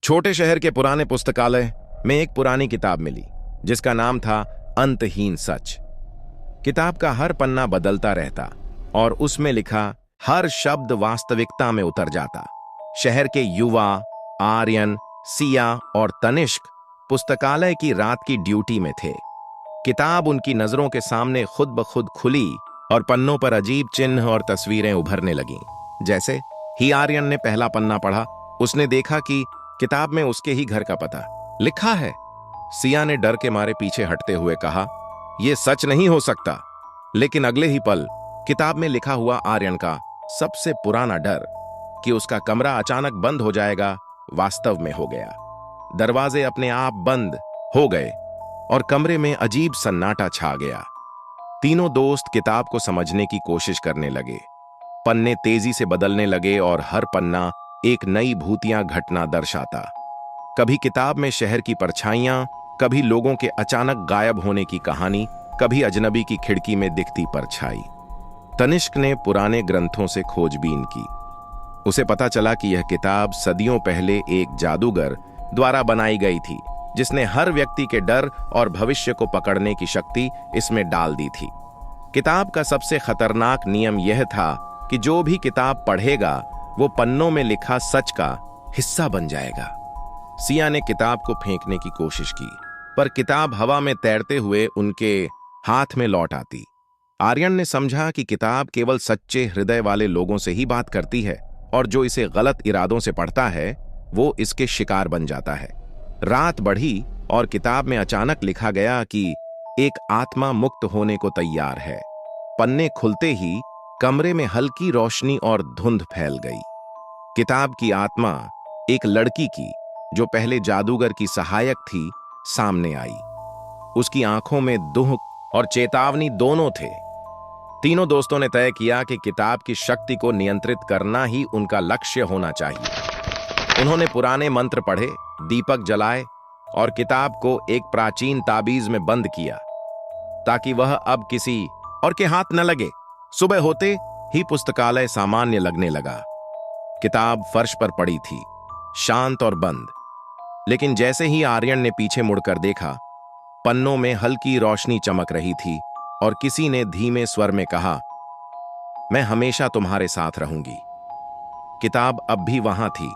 छोटे शहर के पुराने पुस्तकालय में एक पुरानी किताब मिली जिसका नाम था अंतहीन सच। किताब का हर पन्ना बदलता रहता और उसमें लिखा हर शब्द वास्तविकता में उतर जाता। शहर के युवा, आर्यन, सिया और तनिष्क पुस्तकालय की रात की ड्यूटी में थे। किताब उनकी नजरों के सामने खुद ब खुद खुली और पन्नों पर अजीब चिन्ह और तस्वीरें उभरने लगीं। जैसे ही आर्यन ने पहला पन्ना पढ़ा, उसने देखा कि किताब में उसके ही घर का पता लिखा है। सिया ने डर के मारे पीछे हटते हुए कहा, यह सच नहीं हो सकता। लेकिन अगले ही पल किताब में लिखा हुआ आर्यन का सबसे पुराना डर कि उसका कमरा अचानक बंद हो जाएगा वास्तव में हो गया। दरवाजे अपने आप बंद हो गए और कमरे में अजीब सन्नाटा छा गया। तीनों दोस्त किताब को समझने की कोशिश करने लगे। पन्ने तेजी से बदलने लगे और हर पन्ना एक नई भूतिया घटना दर्शाता। कभी किताब में शहर की परछाइयां, कभी लोगों के अचानक गायब होने की कहानी, कभी अजनबी की खिड़की में दिखती परछाई। तनिष्क ने पुराने ग्रंथों से खोजबीन की। उसे पता चला कि यह किताब सदियों पहले एक जादूगर द्वारा बनाई गई थी जिसने हर व्यक्ति के डर और भविष्य को पकड़ने की शक्ति इसमें डाल दी थी। किताब का सबसे खतरनाक नियम यह था कि जो भी किताब पढ़ेगा वो पन्नों में लिखा सच का हिस्सा बन जाएगा। सिया ने किताब को फेंकने की कोशिश की, पर किताब हवा में तैरते हुए उनके हाथ में लौट आती। आर्यन ने समझा कि किताब केवल सच्चे हृदय वाले लोगों से ही बात करती है और जो इसे गलत इरादों से पढ़ता है वो इसके शिकार बन जाता है। रात बढ़ी और किताब में अचानक लिखा गया कि एक आत्मा मुक्त होने को तैयार है। पन्ने खुलते ही कमरे में हल्की रोशनी और धुंध फैल गई। किताब की आत्मा एक लड़की की, जो पहले जादूगर की सहायक थी, सामने आई। उसकी आंखों में दुख और चेतावनी दोनों थे। तीनों दोस्तों ने तय किया कि किताब की शक्ति को नियंत्रित करना ही उनका लक्ष्य होना चाहिए। उन्होंने पुराने मंत्र पढ़े, दीपक जलाए और किताब को एक प्राचीन ताबीज में बंद किया ताकि वह अब किसी और के हाथ न लगे। सुबह होते ही पुस्तकालय सामान्य लगने लगा। किताब फर्श पर पड़ी थी, शांत और बंद। लेकिन जैसे ही आर्यन ने पीछे मुड़कर देखा, पन्नों में हल्की रोशनी चमक रही थी और किसी ने धीमे स्वर में कहा, मैं हमेशा तुम्हारे साथ रहूंगी। किताब अब भी वहां थी,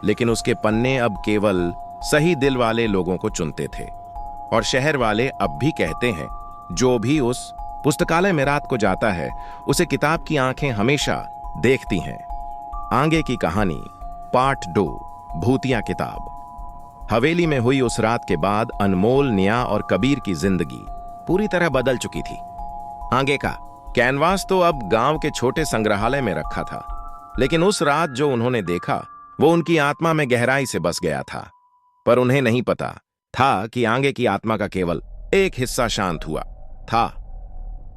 लेकिन उसके पन्ने अब केवल सही दिल वाले लोगों को चुनते थे। और शहर वाले अब भी कहते हैं, जो भी उस पुस्तकालय में रात को जाता है उसे किताब की आंखें हमेशा देखती हैं। आगे की कहानी पार्ट 2, भूतिया किताब। हवेली में हुई उस रात के बाद अनमोल, निया और कबीर की जिंदगी पूरी तरह बदल चुकी थी। आगे का कैनवास तो अब गांव के छोटे संग्रहालय में रखा था, लेकिन उस रात जो उन्होंने देखा वो उनकी आत्मा में गहराई से बस गया था। पर उन्हें नहीं पता था कि आगे की आत्मा का केवल एक हिस्सा शांत हुआ था,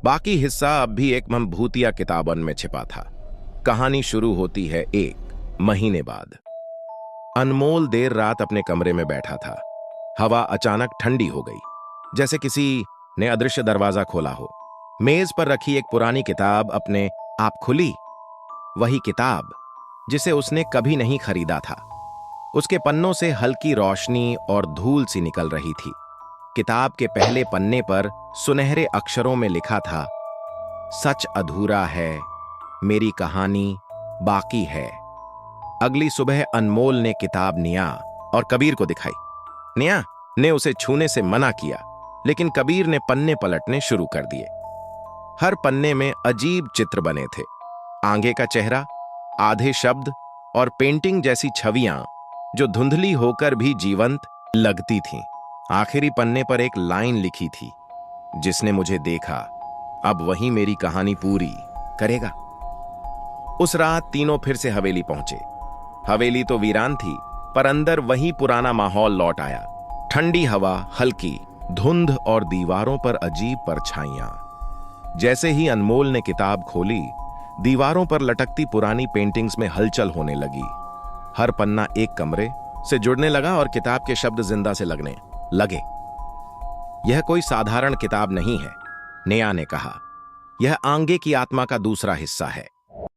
बाकी हिस्सा अब भी एक भूतिया किताबन में छिपा था। कहानी शुरू होती है 1 महीने बाद। अनमोल देर रात अपने कमरे में बैठा था। हवा अचानक ठंडी हो गई, जैसे किसी ने अदृश्य दरवाजा खोला हो। मेज पर रखी एक पुरानी किताब अपने आप खुली, वही किताब जिसे उसने कभी नहीं खरीदा था। उसके पन्नों से हल्की रोशनी और धूल सी निकल रही थी। किताब के पहले पन्ने पर सुनहरे अक्षरों में लिखा था, सच अधूरा है, मेरी कहानी बाकी है। अगली सुबह अनमोल ने किताब निया और कबीर को दिखाई। निया ने उसे छूने से मना किया, लेकिन कबीर ने पन्ने पलटने शुरू कर दिए। हर पन्ने में अजीब चित्र बने थे। आगे का चेहरा, आधे शब्द और पेंटिंग जैसी छवियां जो धुंधली होकर भी जीवंत लगती थीं। आखिरी पन्ने पर एक लाइन लिखी थी, जिसने मुझे देखा अब वही मेरी कहानी पूरी करेगा। उस रात तीनों फिर से हवेली पहुंचे। हवेली तो वीरान थी, पर अंदर वही पुराना माहौल लौट आया। ठंडी हवा, हल्की धुंध और दीवारों पर अजीब परछाइयां। जैसे ही अनमोल ने किताब खोली, दीवारों पर लटकती पुरानी पेंटिंग्स में हलचल होने लगी। हर पन्ना एक कमरे से जुड़ने लगा और किताब के शब्द जिंदा से लगने लगे। यह कोई साधारण किताब नहीं है, नेहा ने कहा। यह आंगे की आत्मा का दूसरा हिस्सा है।